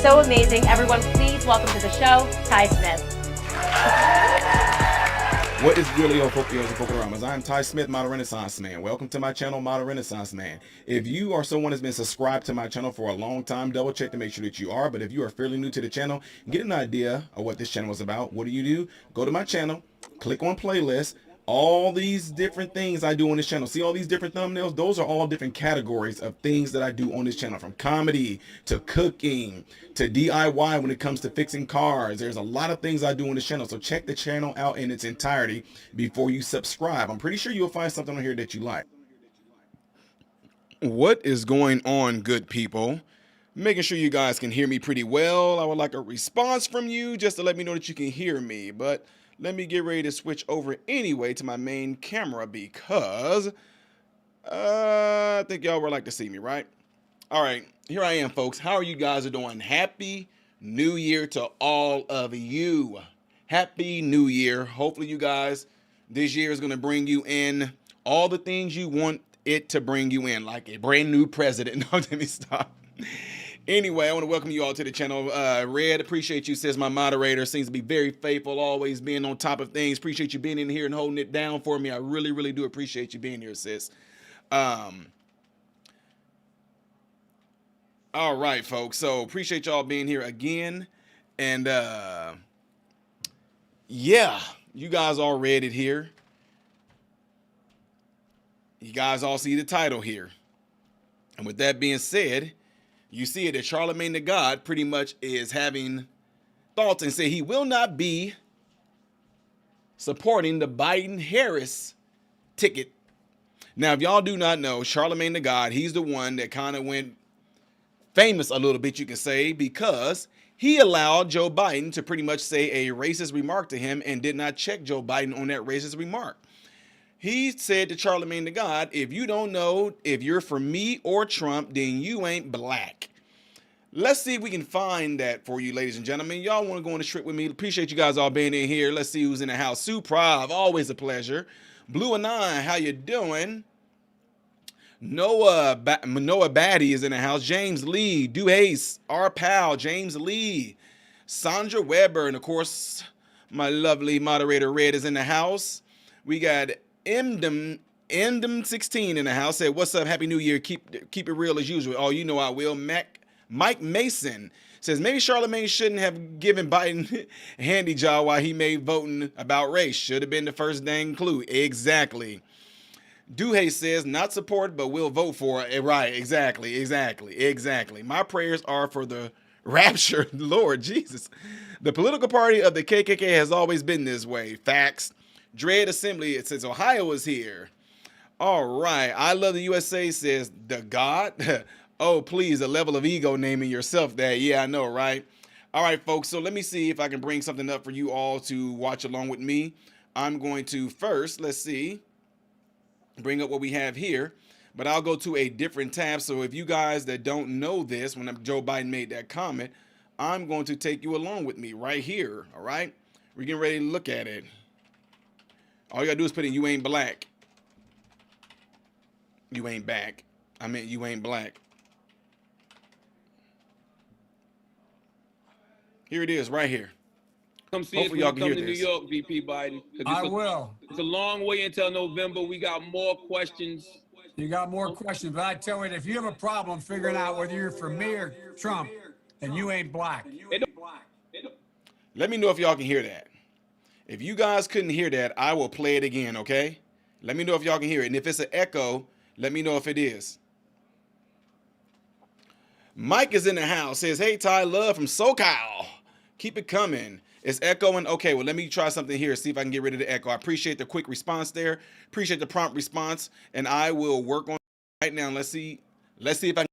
so amazing. Everyone, please welcome to the show, Ty Smith. What is really your Pokeramas? I'm Ty Smith, Model Renaissance Man. Welcome to my channel, Model Renaissance Man. If you are someone that's been subscribed to my channel for a long time, double check to make sure that you are. But if you are fairly new to the channel, get an idea of what this channel is about. What do? Go to my channel, click on playlist. All these different things I do on this channel. See all these different thumbnails? Those are all different categories of things that I do on this channel, from comedy to cooking to DIY when it comes to fixing cars. There's a lot of things I do on this channel. So check the channel out in its entirety before you subscribe. I'm pretty sure you'll find something on here that you like. What is going on, good people? Making sure you guys can hear me pretty well. I would like a response from you just to let me know that you can hear me. But let me get ready to switch over anyway to my main camera because I think y'all would like to see me, right? All right, here I am, folks. How are you guys doing? Happy New Year to all of you. Happy New Year. Hopefully you guys, this year is going to bring you in all the things you want it to bring you in, like a brand new president. No, let me stop. Anyway, I want to welcome you all to the channel. Red, appreciate you, says my moderator. Seems to be very faithful, always being on top of things. Appreciate you being in here and holding it down for me. I really, really do appreciate you being here, sis. All right, folks. So appreciate y'all being here again. And yeah, you guys all read it here. You guys all see the title here. And with that being said, you see it that Charlamagne Tha God pretty much is having thoughts and say he will not be supporting the Biden-Harris ticket. Now, if y'all do not know, Charlamagne Tha God, he's the one that kind of went famous a little bit, you can say, because he allowed Joe Biden to pretty much say a racist remark to him and did not check Joe Biden on that racist remark. He said to Charlamagne Tha God, if you don't know if you're for me or Trump, then you ain't black. Let's see if we can find that for you, ladies and gentlemen. Y'all want to go on a trip with me? Appreciate you guys all being in here. Let's see who's in the house. Sue Prav, always a pleasure. Blue and I, how you doing? Noah Batty is in the house. James Lee, Duhace, our pal, James Lee. Sandra Weber, and of course, my lovely moderator Red is in the house. We got Endom16 in the house. Said, what's up? Happy New Year. Keep it real as usual. Oh, you know I will. Mike Mason says, maybe Charlamagne shouldn't have given Biden a handy job while he made voting about race. Should have been the first dang clue. Exactly. Duhay says, not support, but we'll vote for it. Right, exactly. My prayers are for the rapture. Lord Jesus. The political party of the KKK has always been this way. Facts. Dread Assembly, it says Ohio is here. All right. I love the USA says the God. Oh, please, a level of ego naming yourself that. Yeah, I know, right? All right, folks. So let me see if I can bring something up for you all to watch along with me. I'm going to first, let's see, bring up what we have here. But I'll go to a different tab. So if you guys that don't know this, when Joe Biden made that comment, I'm going to take you along with me right here. All right? We're getting ready to look at it. All you gotta do is put in, you ain't black. You ain't back. I mean, you ain't black. Here it is, right here. Come see us when you come to New York, VP Biden. I will. It's a long way until November. We got more questions. You got more questions, but I tell you, if you have a problem figuring out whether you're for me or Trump, then you ain't black. Let me know if y'all can hear that. If you guys couldn't hear that, I will play it again, okay? Let me know if y'all can hear it. And if it's an echo, let me know if it is. Mike is in the house, says, hey, Ty, love from SoCal. Keep it coming. It's echoing. Okay, well, let me try something here, see if I can get rid of the echo. I appreciate the quick response there. Appreciate the prompt response, and I will work on it right now. Let's see if I can.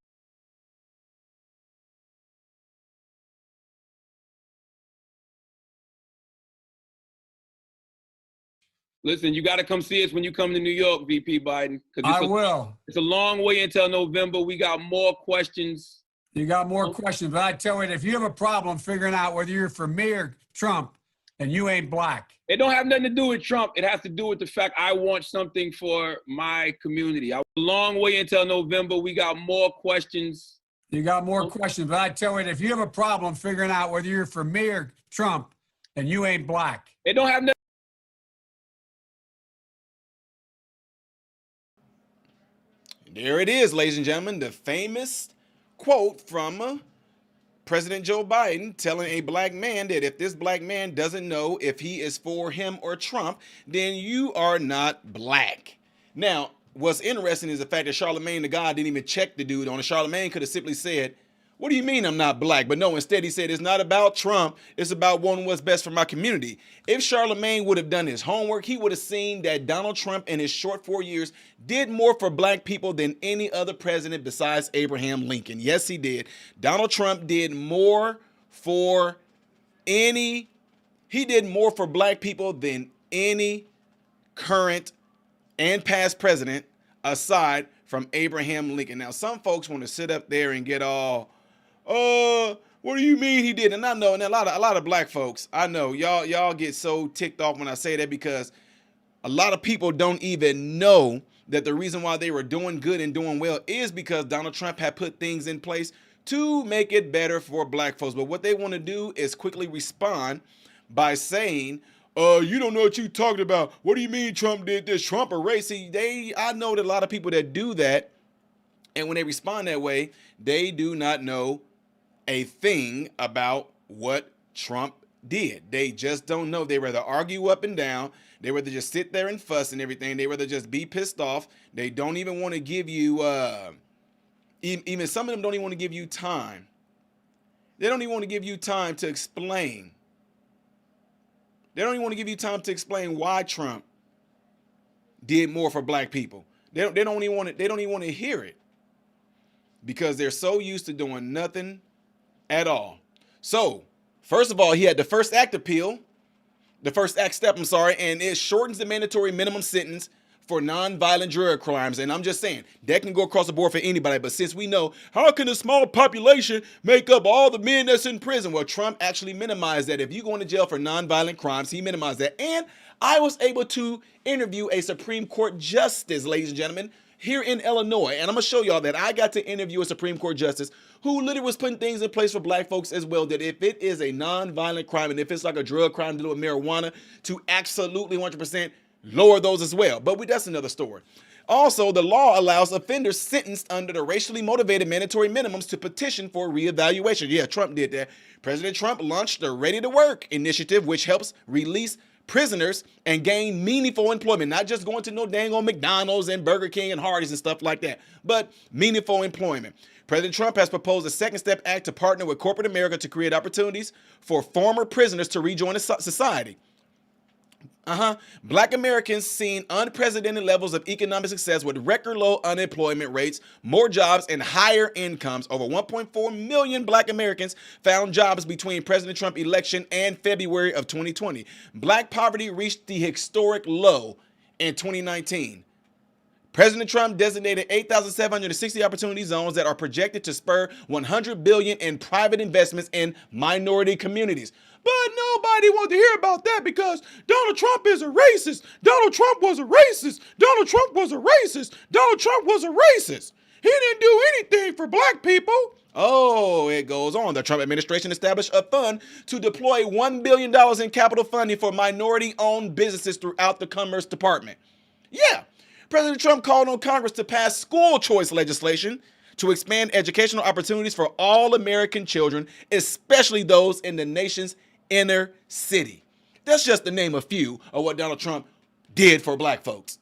Listen, you got to come see us when you come to New York, VP Biden. I will. It's a long way until November. We got more questions. You got more questions, but I tell you, if you have a problem figuring out whether you're for me or Trump, then you ain't black. It don't have nothing to do with Trump. It has to do with the fact I want something for my community. A long way until November. We got more questions. You got more questions, but I tell you, if you have a problem figuring out whether you're for me or Trump, then you ain't black. It don't have nothing. There it is, ladies and gentlemen, the famous quote from President Joe Biden telling a black man that if this black man doesn't know if he is for him or Trump, then you are not black. Now, what's interesting is the fact that Charlamagne Tha God didn't even check the dude on it. Charlamagne could have simply said, "What do you mean I'm not black?" But no, instead he said, "It's not about Trump. It's about wanting what's best for my community." If Charlamagne would have done his homework, he would have seen that Donald Trump in his short 4 years did more for black people than any other president besides Abraham Lincoln. Yes, he did. Donald Trump did more for black people than any current and past president aside from Abraham Lincoln. Now, some folks want to sit up there and get all, what do you mean he did? And I know, and a lot of black folks, I know y'all get so ticked off when I say that, because a lot of people don't even know that the reason why they were doing good and doing well is because Donald Trump had put things in place to make it better for black folks. But what they want to do is quickly respond by saying, you don't know what you talking about. What do you mean Trump did this? Trump a racist. I know that a lot of people that do that, and when they respond that way, they do not know a thing about what Trump did. They just don't know. They rather argue up and down. They rather just sit there and fuss and everything. They rather just be pissed off. They don't even want to give you, even some of them don't even want to give you time. They don't even want to give you time to explain. They don't even want to give you time to explain why Trump did more for black people. They don't even want to hear it, because they're so used to doing nothing at all. So, first of all, he had the first act step, and it shortens the mandatory minimum sentence for non-violent drug crimes. And I'm just saying, that can go across the board for anybody. But since we know, how can a small population make up all the men that's in prison? Well, Trump actually minimized that. If you go into jail for non-violent crimes, he minimized that. And I was able to interview a Supreme Court justice, ladies and gentlemen, here in Illinois. And I'm going to show y'all that I got to interview a Supreme Court justice who literally was putting things in place for black folks as well, that if it is a non-violent crime and if it's like a drug crime dealing with marijuana, to absolutely 100% lower those as well. But that's another story. Also, the law allows offenders sentenced under the racially motivated mandatory minimums to petition for reevaluation. Yeah, Trump did that. President Trump launched the Ready to Work initiative, which helps release prisoners and gain meaningful employment, not just going to no dang on McDonald's and Burger King and Hardee's and stuff like that, but meaningful employment. President Trump has proposed a Second Step Act to partner with corporate America to create opportunities for former prisoners to rejoin society. Black Americans seen unprecedented levels of economic success with record low unemployment rates, more jobs, and higher incomes. Over 1.4 million black Americans found jobs between President Trump election and February of 2020. Black poverty reached the historic low in 2019. President Trump designated 8,760 opportunity zones that are projected to spur $100 billion in private investments in minority communities. But nobody wanted to hear about that because Donald Trump is a racist. Donald Trump was a racist. Donald Trump was a racist. Donald Trump was a racist. He didn't do anything for black people. Oh, it goes on. The Trump administration established a fund to deploy $1 billion in capital funding for minority-owned businesses throughout the Commerce Department. Yeah. President Trump called on Congress to pass school choice legislation to expand educational opportunities for all American children, especially those in the nation's inner city. That's just to name a few of what Donald Trump did for black folks.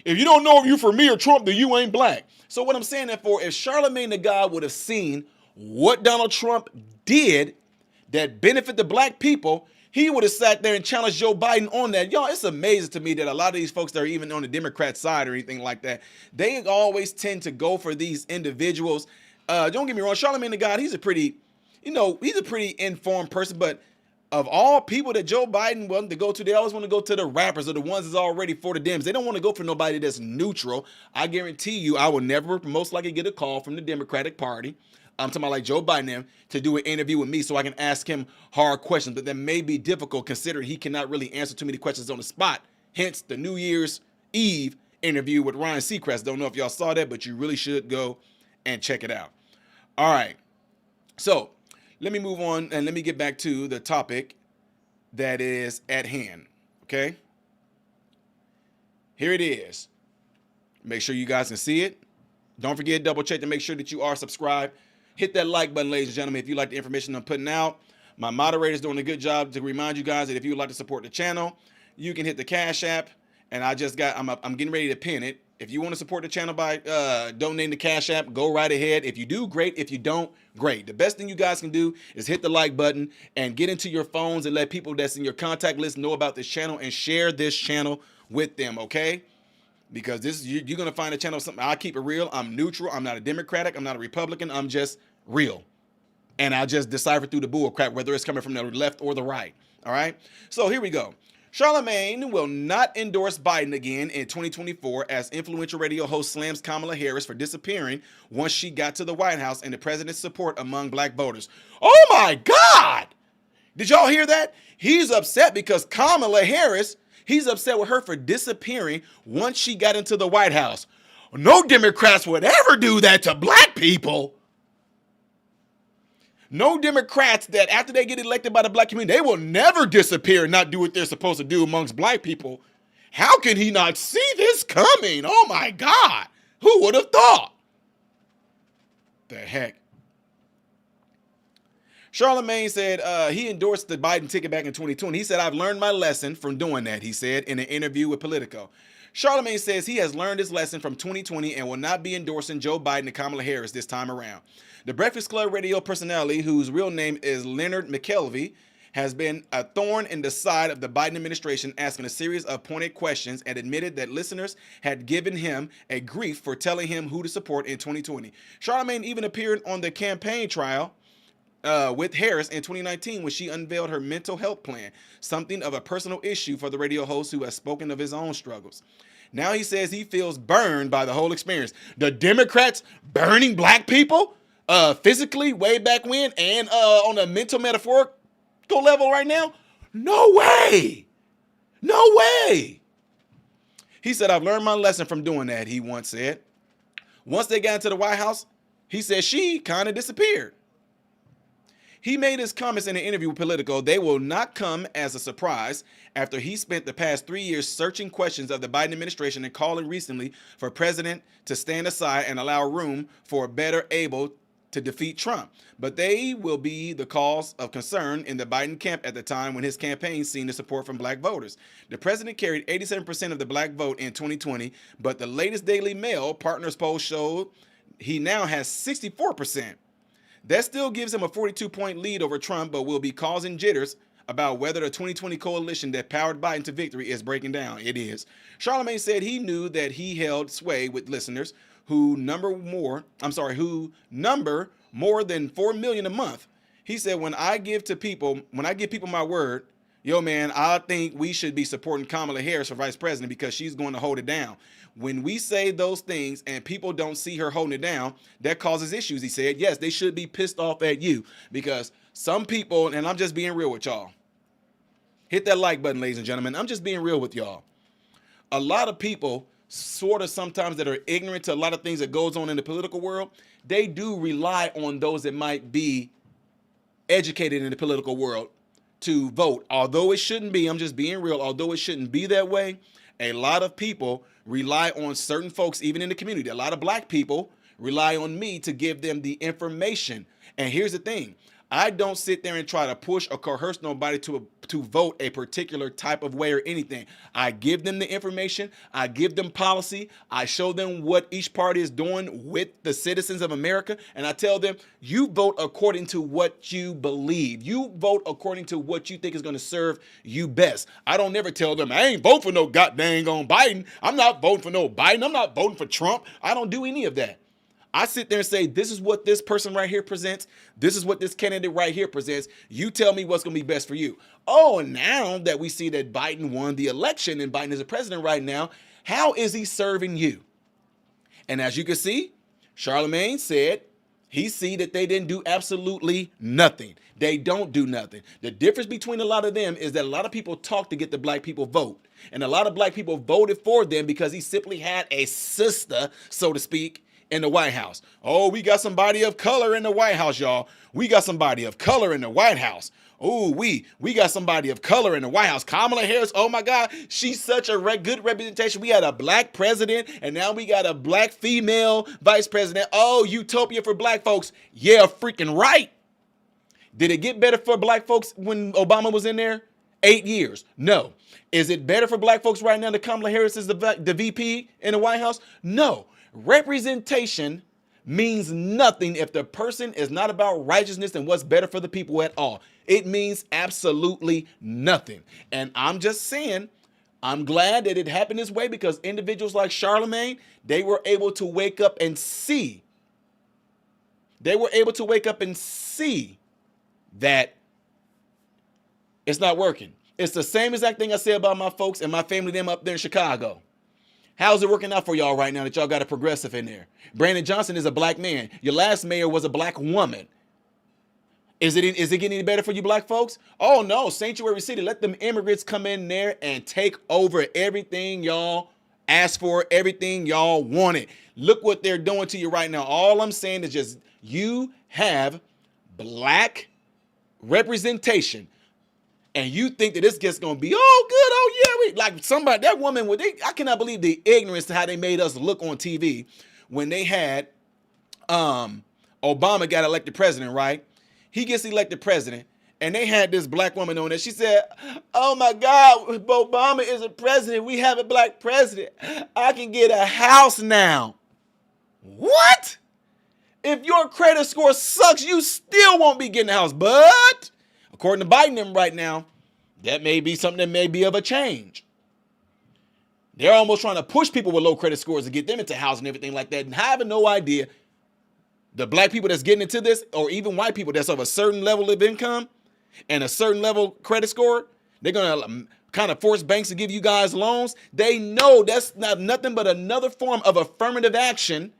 If you don't know if you're for me or Trump, then you ain't black. So what I'm saying that for, if Charlamagne Tha God would have seen what Donald Trump did that benefit the black people, he would have sat there and challenged Joe Biden on that. Y'all, it's amazing to me that a lot of these folks that are even on the Democrat side or anything like that, they always tend to go for these individuals. Don't get me wrong, Charlamagne Tha God, he's a pretty informed person, but of all people that Joe Biden wanted to go to, they always want to go to the rappers or the ones that's already for the Dems. They don't want to go for nobody that's neutral. I guarantee you, I will never most likely get a call from the Democratic Party. I'm talking about like Joe Biden to do an interview with me so I can ask him hard questions, but that may be difficult considering he cannot really answer too many questions on the spot. Hence the New Year's Eve interview with Ryan Seacrest. Don't know if y'all saw that, but you really should go and check it out. All right. So let me move on and let me get back to the topic that is at hand. Okay. Here it is. Make sure you guys can see it. Don't forget, double check to make sure that you are subscribed. Hit that like button, ladies and gentlemen, if you like the information I'm putting out. My moderator is doing a good job to remind you guys that if you would like to support the channel, you can hit the Cash App. And I'm getting ready to pin it. If you want to support the channel by donating the Cash App, go right ahead. If you do, great. If you don't, great. The best thing you guys can do is hit the like button and get into your phones and let people that's in your contact list know about this channel and share this channel with them, okay? Because you're going to find a channel, something. I keep it real. I'm neutral. I'm not a Democratic. I'm not a Republican. I'm just real. And I just decipher through the bull crap, whether it's coming from the left or the right. All right? So here we go. Charlamagne will not endorse Biden again in 2024 as influential radio host slams Kamala Harris for disappearing once she got to the White House and the president's support among black voters. Oh my God! Did y'all hear that? He's upset because Kamala Harris, he's upset with her for disappearing once she got into the White House. No Democrats would ever do that to black people. No Democrats that after they get elected by the black community, they will never disappear and not do what they're supposed to do amongst black people. How can he not see this coming? Oh my God. Who would have thought? The heck? Charlamagne said he endorsed the Biden ticket back in 2020. He said, I've learned my lesson from doing that, he said in an interview with Politico. Charlamagne says he has learned his lesson from 2020 and will not be endorsing Joe Biden and Kamala Harris this time around. The Breakfast Club radio personality, whose real name is Leonard McKelvey, has been a thorn in the side of the Biden administration, asking a series of pointed questions and admitted that listeners had given him a grief for telling him who to support in 2020. Charlamagne even appeared on the campaign trail with Harris in 2019 when she unveiled her mental health plan, something of a personal issue for the radio host who has spoken of his own struggles. Now he says he feels burned by the whole experience. The Democrats burning black people physically way back when and on a mental metaphorical level right now? No way. No way. He said, I've learned my lesson from doing that, he once said. Once they got into the White House, he said she kind of disappeared. He made his comments in an interview with Politico. They will not come as a surprise after he spent the past 3 years searching questions of the Biden administration and calling recently for president to stand aside and allow room for a better able to defeat Trump. But they will be the cause of concern in the Biden camp at the time when his campaign seen the support from black voters. The president carried 87% of the black vote in 2020, but the latest Daily Mail Partners poll showed he now has 64%. That still gives him a 42-point lead over Trump, but will be causing jitters about whether the 2020 coalition that powered Biden to victory is breaking down. It is. Charlamagne said he knew that he held sway with listeners who number more than 4 million a month. He said, when I give people my word, yo man, I think we should be supporting Kamala Harris for vice president because she's going to hold it down. When we say those things and people don't see her holding it down, that causes issues, he said. Yes, they should be pissed off at you because some people, and I'm just being real with y'all. Hit that like button, ladies and gentlemen. I'm just being real with y'all. A lot of people sort of sometimes that are ignorant to a lot of things that goes on in the political world, they do rely on those that might be educated in the political world to vote. Although it shouldn't be, I'm just being real, although it shouldn't be that way, a lot of people rely on certain folks, even in the community. A lot of black people rely on me to give them the information. And here's the thing. I don't sit there and try to push or coerce nobody to vote a particular type of way or anything. I give them the information. I give them policy. I show them what each party is doing with the citizens of America. And I tell them, you vote according to what you believe. You vote according to what you think is going to serve you best. I don't never tell them, I ain't voting for no goddamn on Biden. I'm not voting for no Biden. I'm not voting for Trump. I don't do any of that. I sit there and say, this is what this person right here presents. This is what this candidate right here presents. You tell me what's going to be best for you. Oh, and now that we see that Biden won the election and Biden is the president right now, how is he serving you? And as you can see, Charlamagne said he see that they didn't do absolutely nothing. They don't do nothing. The difference between a lot of them is that a lot of people talk to get the black people vote. And a lot of black people voted for them because he simply had a sister, so to speak, in the White House. Oh, we got somebody of color in the White House, y'all. We got somebody of color in the White House. Oh, we got somebody of color in the White House. Kamala Harris, oh my God, she's such a good representation. We had a black president, and now we got a black female vice president. Oh, utopia for black folks. Yeah, freaking right. Did it get better for black folks when Obama was in there? 8 years. No. Is it better for black folks right now that Kamala Harris is the VP in the White House? No. Representation means nothing if the person is not about righteousness and what's better for the people at all. It means absolutely nothing. And I'm just saying, I'm glad that it happened this way because individuals like Charlamagne, they were able to wake up and see. They were able to wake up and see that it's not working. It's the same exact thing I say about my folks and my family, them up there in Chicago. How's it working out for y'all right now that y'all got a progressive in there? Brandon Johnson is a black man. Your last mayor was a black woman. Is it getting any better for you black folks? Oh no, Sanctuary City, let them immigrants come in there and take over everything y'all asked for, everything y'all wanted. Look what they're doing to you right now. All I'm saying is just you have black representation. And you think that it's just gonna be all good? Oh yeah, like somebody, that woman. I cannot believe the ignorance to how they made us look on TV when they had Obama got elected president. Right? He gets elected president, and they had this black woman on there. She said, "Oh my God, Obama is a president. We have a black president. I can get a house now." What? If your credit score sucks, you still won't be getting a house, but according to Biden them right now, that may be something that may be of a change. They're almost trying to push people with low credit scores to get them into housing and everything like that. And having no idea, the black people that's getting into this, or even white people that's of a certain level of income and a certain level credit score, they're going to kind of force banks to give you guys loans. They know that's not nothing but another form of affirmative action.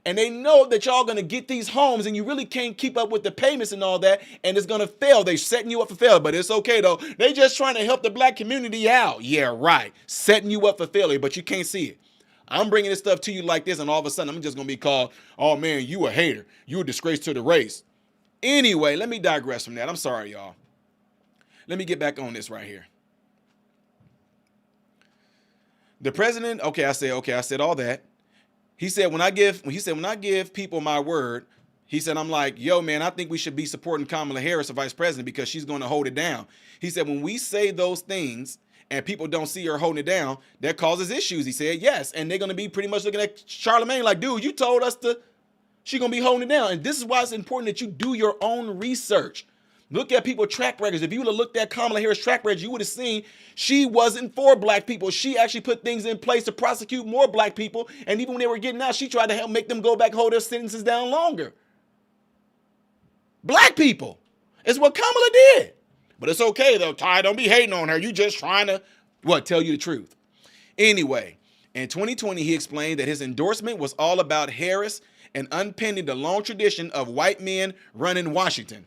And they know that y'all going to get these homes and you really can't keep up with the payments and all that. And it's going to fail. They're setting you up for failure. But it's okay, though. They just trying to help the black community out. Yeah, right. Setting you up for failure, but you can't see it. I'm bringing this stuff to you like this, and all of a sudden I'm just going to be called, oh, man, you a hater. You a disgrace to the race. Anyway, let me digress from that. I'm sorry, y'all. Let me get back on this right here. The president, I said all that. He said, when I give people my word, he said, I'm like, yo, man, I think we should be supporting Kamala Harris, the vice president, because she's going to hold it down. He said, when we say those things and people don't see her holding it down, that causes issues. He said, yes. And they're going to be pretty much looking at Charlamagne like, dude, you told us she's going to be holding it down. And this is why it's important that you do your own research. Look at people's track records. If you would have looked at Kamala Harris' track record, you would have seen she wasn't for black people. She actually put things in place to prosecute more black people. And even when they were getting out, she tried to help make them go back, hold their sentences down longer. Black people. It's what Kamala did. But it's okay, though, Ty. Don't be hating on her. You just trying to, tell you the truth. Anyway, in 2020, he explained that his endorsement was all about Harris and unpending the long tradition of white men running Washington.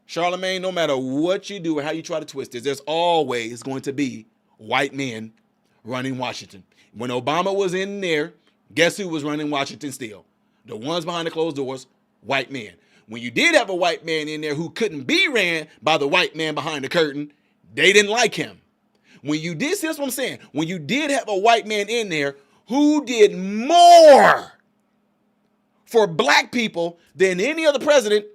Charlamagne, no matter what you do or how you try to twist it, there's always going to be white men running Washington. When Obama was in there, guess who was running Washington still? The ones behind the closed doors, white men. When you did have a white man in there who couldn't be ran by the white man behind the curtain, they didn't like him. When you did, see, that's what I'm saying. When you did have a white man in there who did more for black people than any other president,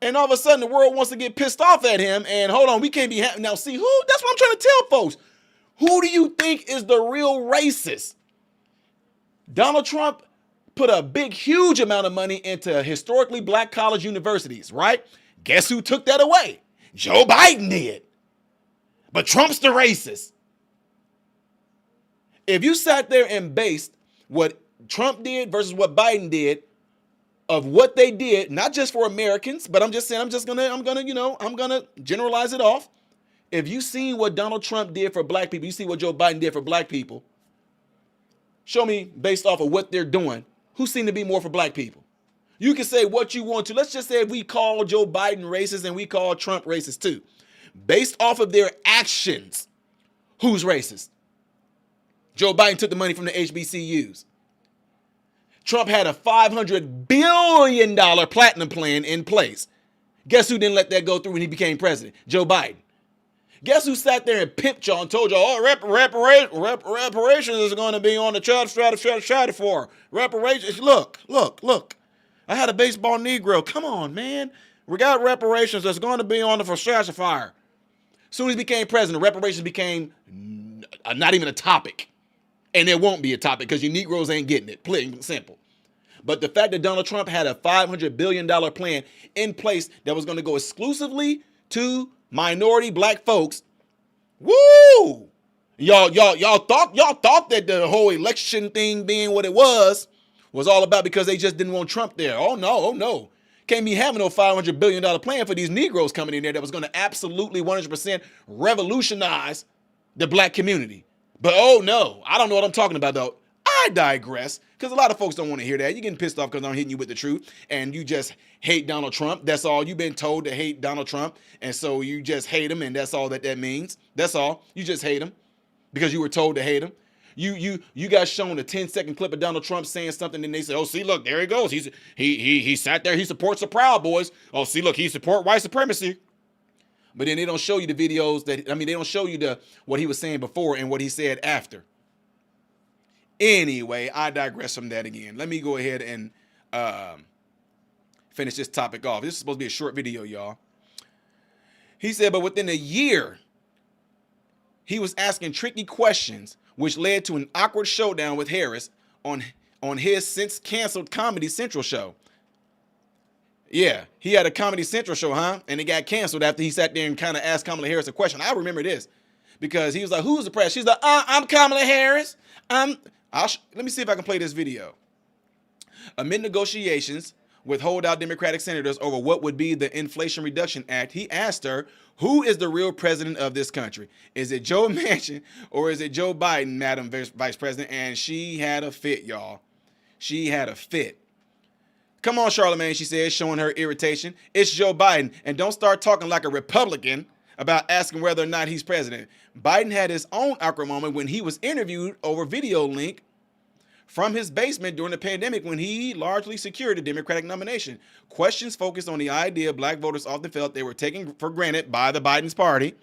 and all of a sudden the world wants to get pissed off at him, and hold on, we can't be now see who, that's what I'm trying to tell folks. Who do you think is the real racist? Donald Trump put a huge amount of money into historically black college universities, right? Guess who took that away? Joe Biden did. But Trump's the racist. If you sat there and based what Trump did versus what Biden did, of what they did, not just for Americans, but I'm just saying, I'm gonna generalize it off. If you seen what Donald Trump did for black people, you see what Joe Biden did for black people. Show me based off of what they're doing, who seemed to be more for black people. You can say what you want to. Let's just say if we call Joe Biden racist and we call Trump racist too. Based off of their actions, who's racist? Joe Biden took the money from the HBCUs. Trump had a $500 billion platinum plan in place. Guess who didn't let that go through when he became president? Joe Biden. Guess who sat there and pimped y'all and told y'all, oh, reparations is going to be on the strata for reparations. Look. I had a baseball Negro. Come on, man. We got reparations that's going to be on the stratifier. As soon as he became president, reparations became not even a topic. And it won't be a topic because you Negroes ain't getting it. Plain and simple. But the fact that Donald Trump had a $500 billion plan in place that was going to go exclusively to minority black folks, woo! Y'all thought that the whole election thing being what it was all about because they just didn't want Trump there. Oh no. Can't be having no $500 billion plan for these Negroes coming in there that was going to absolutely 100% revolutionize the black community. But oh no, I don't know what I'm talking about though. I digress, because a lot of folks don't want to hear that. You're getting pissed off because I'm hitting you with the truth, and you just hate Donald Trump. That's all. You've been told to hate Donald Trump, and so you just hate him, and that's all that means. That's all. You just hate him because you were told to hate him. You got shown a 10-second clip of Donald Trump saying something, and they say, oh, see, look, there he goes. He sat there. He supports the Proud Boys. Oh, see, look, he support white supremacy. But then they don't show you the videos they don't show you what he was saying before and what he said after. Anyway, I digress from that again. Let me go ahead and finish this topic off. This is supposed to be a short video, y'all. He said, but within a year, he was asking tricky questions, which led to an awkward showdown with Harris on his since canceled Comedy Central show. Yeah, he had a Comedy Central show, huh? And it got canceled after he sat there and kind of asked Kamala Harris a question. I remember this because he was like, who's the press? She's like, I'm Kamala Harris. Let me see if I can play this video. Amid negotiations with holdout Democratic senators over what would be the Inflation Reduction Act, he asked her, who is the real president of this country? Is it Joe Manchin or is it Joe Biden, Madam Vice President? And she had a fit, y'all. She had a fit. Come on, Charlamagne, she said, showing her irritation. It's Joe Biden. And don't start talking like a Republican about asking whether or not he's president. Biden had his own awkward moment when he was interviewed over video link from his basement during the pandemic when he largely secured a Democratic nomination. Questions focused on the idea black voters often felt they were taken for granted by the Biden's party.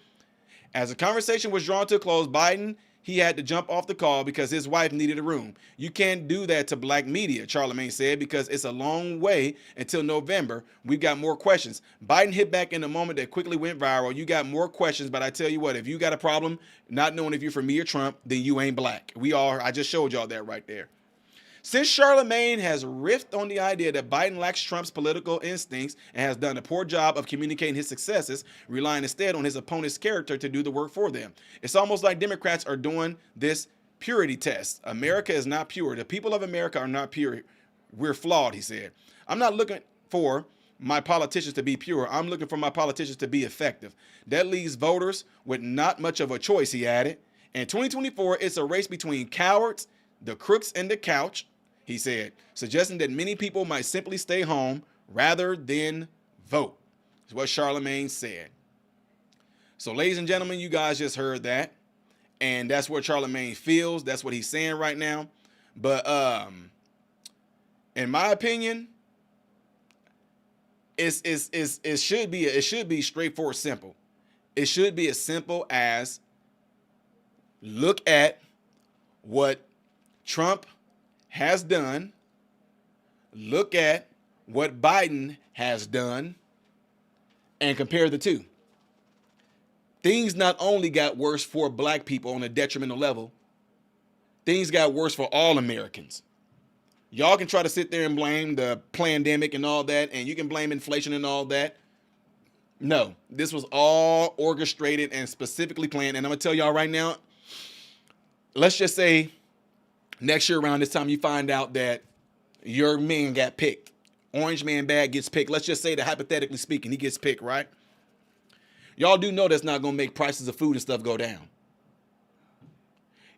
As the conversation was drawn to a close, Biden, he had to jump off the call because his wife needed a room. You can't do that to black media, Charlamagne said, because it's a long way until November. We've got more questions. Biden hit back in a moment that quickly went viral. You got more questions, but I tell you what, if you got a problem not knowing if you're for me or Trump, then you ain't black. We are. I just showed y'all that right there. Since Charlamagne has riffed on the idea that Biden lacks Trump's political instincts and has done a poor job of communicating his successes, relying instead on his opponent's character to do the work for them. It's almost like Democrats are doing this purity test. America is not pure. The people of America are not pure. We're flawed, he said. I'm not looking for my politicians to be pure. I'm looking for my politicians to be effective. That leaves voters with not much of a choice, he added. In 2024, it's a race between cowards, the crooks, and the couch, he said, suggesting that many people might simply stay home rather than vote. Is what Charlamagne said. So, ladies and gentlemen, you guys just heard that. And that's what Charlamagne feels. That's what he's saying right now. But in my opinion, it should be straightforward, simple. It should be as simple as look at what Trump has done, look at what Biden has done, and compare the two. Things not only got worse for black people on a detrimental level, things got worse for all Americans. Y'all can try to sit there and blame the pandemic and all that, and you can blame inflation and all that. No, this was all orchestrated and specifically planned. And I'm going to tell y'all right now, let's just say next year around this time you find out that your man got picked. Orange man bad gets picked. Let's just say that hypothetically speaking, he gets picked, right? Y'all do know that's not going to make prices of food and stuff go down.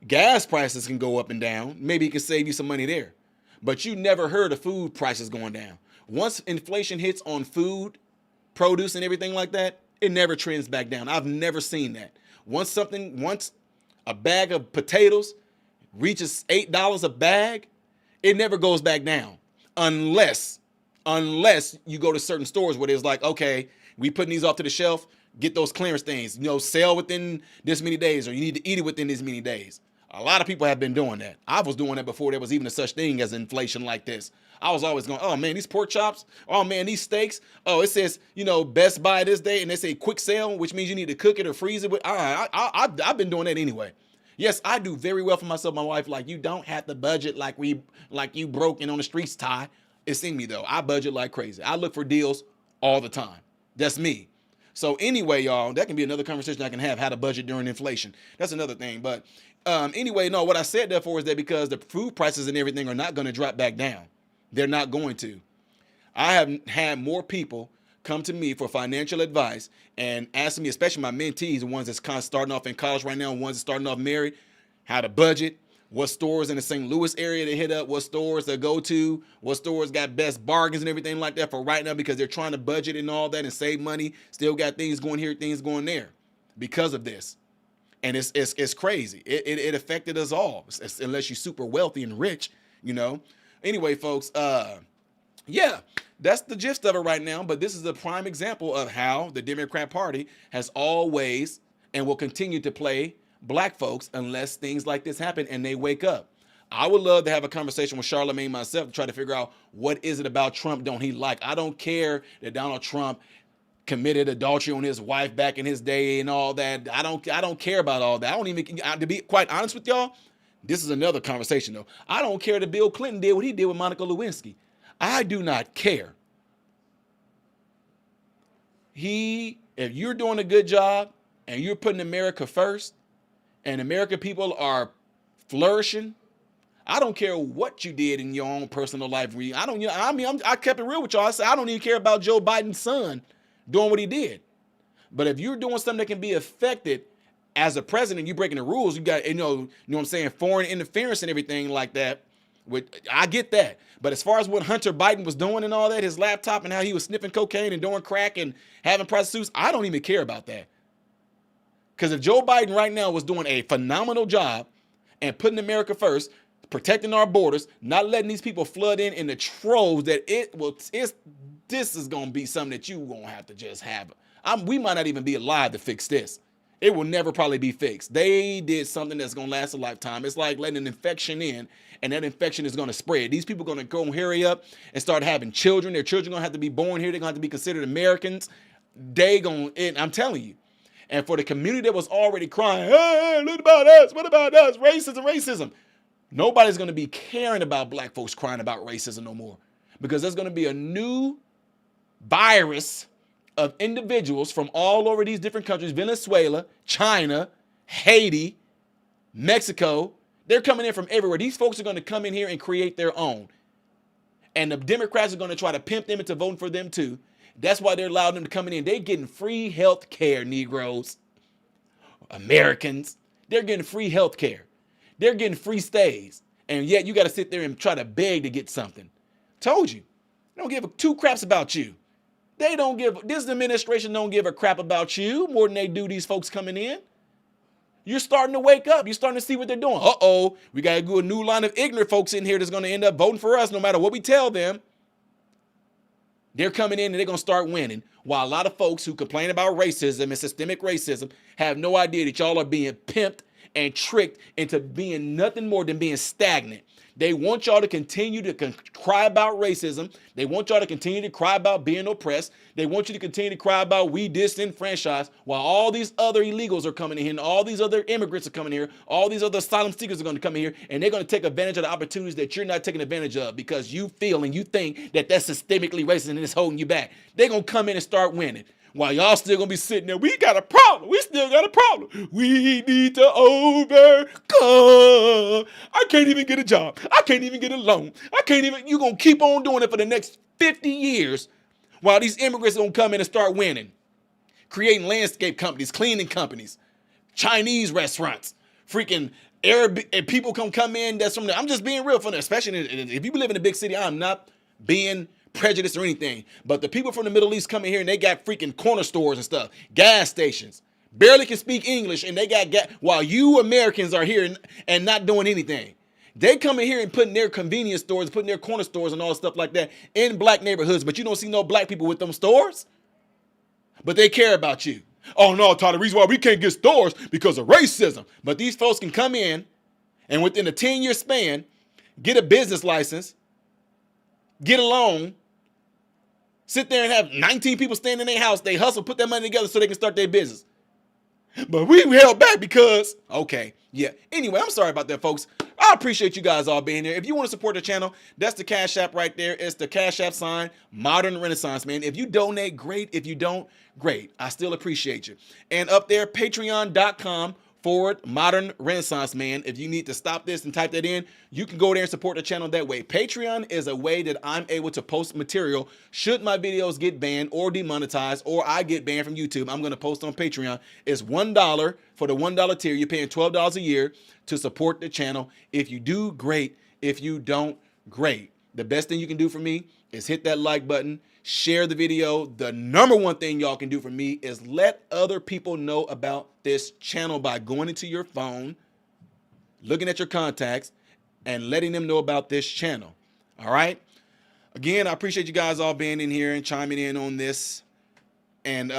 Gas prices can go up and down. Maybe it can save you some money there. But you never heard of food prices going down. Once inflation hits on food, produce, and everything like that, it never trends back down. I've never seen that. Once a bag of potatoes reaches $8 a bag, It never goes back down unless you go to certain stores where there's like, okay, we putting these off to the shelf, get those clearance things, sell within this many days, or you need to eat it within this many days. A lot of people have been doing that. I was doing that before there was even a such thing as inflation like this. I was always going, oh man, these pork chops, oh man, these steaks, oh, it says, Best Buy this day, and they say quick sale, which means you need to cook it or freeze it. I've been doing that anyway. Yes, I do very well for myself, my wife. Like, you don't have to budget like you broke and on the streets, Ty. It's in me though. I budget like crazy. I look for deals all the time. That's me. So anyway, y'all, that can be another conversation I can have, how to budget during inflation. That's another thing. But anyway, no, what I said therefore is that because the food prices and everything are not going to drop back down. They're not going to. I have had more people come to me for financial advice and asking me, especially my mentees, the ones that's kind of starting off in college right now, ones that's starting off married, how to budget, what stores in the St. Louis area to hit up, what stores to go to, what stores got best bargains and everything like that for right now, because they're trying to budget and all that and save money. Still got things going here, things going there because of this. And it's crazy. It affected us all, unless you're super wealthy and rich, Anyway, folks, yeah, that's the gist of it right now. But this is a prime example of how the Democrat Party has always and will continue to play black folks unless things like this happen and they wake up. I would love to have a conversation with Charlamagne myself to try to figure out what is it about Trump don't he like. I don't care that Donald Trump committed adultery on his wife back in his day and all that. I don't care about all that. I don't even, to be quite honest with y'all, this is another conversation though. I don't care that Bill Clinton did what he did with Monica Lewinsky. I do not care. If you're doing a good job and you're putting America first and American people are flourishing, I don't care what you did in your own personal life. I kept it real with y'all. I said, I don't even care about Joe Biden's son doing what he did. But if you're doing something that can be affected as a president, you breaking the rules, you got, what I'm saying, foreign interference and everything like that. I get that. But as far as what Hunter Biden was doing and all that, his laptop and how he was sniffing cocaine and doing crack and having prostitutes, I don't even care about that. Because if Joe Biden right now was doing a phenomenal job and putting America first, protecting our borders, not letting these people flood in the troves, that this is going to be something that you won't have to just have. We might not even be alive to fix this. It will never probably be fixed. They did something that's going to last a lifetime. It's like letting an infection in, and that infection is going to spread. These people are going to go and hurry up and start having children. Their children are going to have to be born here. They're going to have to be considered Americans. I'm telling you. And for the community that was already crying, hey, what about us? What about us? Racism. Nobody's going to be caring about black folks crying about racism no more, because there's going to be a new virus of individuals from all over these different countries, Venezuela, China, Haiti, Mexico. They're coming in from everywhere. These folks are going to come in here and create their own. And the Democrats are going to try to pimp them into voting for them too. That's why they're allowing them to come in. They're getting free health care, Negroes, Americans. They're getting free health care. They're getting free stays. And yet you got to sit there and try to beg to get something. Told you. They don't give two craps about you. This administration don't give a crap about you more than they do these folks coming in. You're starting to wake up. You're starting to see what they're doing. We got to do a new line of ignorant folks in here that's going to end up voting for us no matter what we tell them. They're coming in and they're going to start winning, while a lot of folks who complain about racism and systemic racism have no idea that y'all are being pimped and tricked into being nothing more than being stagnant. They want y'all to continue to cry about racism. They want y'all to continue to cry about being oppressed. They want you to continue to cry about we disenfranchised, while all these other illegals are coming in here and all these other immigrants are coming here. All these other asylum seekers are going to come in here, and they're going to take advantage of the opportunities that you're not taking advantage of because you feel and you think that that's systemically racist and it's holding you back. They're going to come in and start winning. While y'all still gonna be sitting there, we got a problem. We still got a problem. We need to overcome. I can't even get a job. I can't even get a loan. You're gonna keep on doing it for the next 50 years while these immigrants gonna come in and start winning. Creating landscape companies, cleaning companies, Chinese restaurants, freaking Arab people come in that's from there. I'm just being real for them, especially if you live in a big city. I'm not being prejudice or anything, but the people from the Middle East come in here and they got freaking corner stores and stuff, gas stations, barely can speak English, and they got gas, while you Americans are here and not doing anything. They come in here and putting their convenience stores, putting their corner stores and all stuff like that in black neighborhoods, but you don't see no black people with them stores. But they care about you. Oh no, Todd, the reason why we can't get stores because of racism. But these folks can come in and within a 10-year span, get a business license, get a loan, sit there and have 19 people staying in their house. They hustle, put their money together so they can start their business. But we held back because, okay, yeah. Anyway, I'm sorry about that, folks. I appreciate you guys all being here. If you want to support the channel, that's the Cash App right there. It's the Cash App sign, Modern Renaissance Man. If you donate, great. If you don't, great. I still appreciate you. And up there, patreon.com/Modern Renaissance Man. If you need to stop this and type that in, you can go there and support the channel that way. Patreon is a way that I'm able to post material should my videos get banned or demonetized or I get banned from YouTube. I'm going to post on Patreon. It's $1 for the $1 tier. You're paying $12 a year to support the channel. If you do, great. If you don't, great. The best thing you can do for me is hit that like button, share the video. The number one thing y'all can do for me is let other people know about this channel by going into your phone, looking at your contacts, and letting them know about this channel. All right? Again, I appreciate you guys all being in here and chiming in on this. And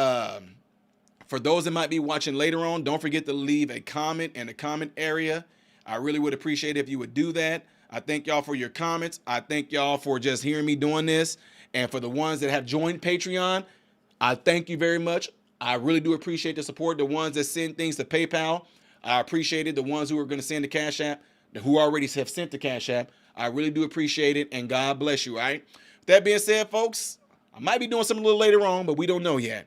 for those that might be watching later on, don't forget to leave a comment in the comment area. I really would appreciate it if you would do that. I thank y'all for your comments. I thank y'all for just hearing me doing this. And for the ones that have joined Patreon, I thank you very much. I really do appreciate the support. The ones that send things to PayPal, I appreciate it. The ones who are going to send the Cash App, who already have sent the Cash App, I really do appreciate it. And God bless you, all right? With that being said, folks, I might be doing something a little later on, but we don't know yet.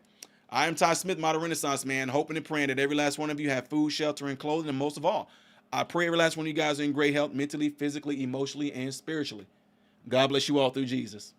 I am Ty Smith, Modern Renaissance Man, hoping and praying that every last one of you have food, shelter, and clothing. And most of all, I pray every last one of you guys are in great health, mentally, physically, emotionally, and spiritually. God bless you all through Jesus.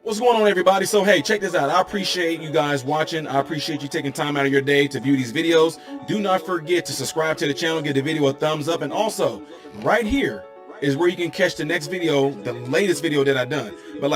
What's going on, everybody? So, hey, check this out. I appreciate you guys watching. I appreciate you taking time out of your day to view these videos. Do not forget to subscribe to the channel, give the video a thumbs up, and also right here is where you can catch the next video, the latest video that I've done. But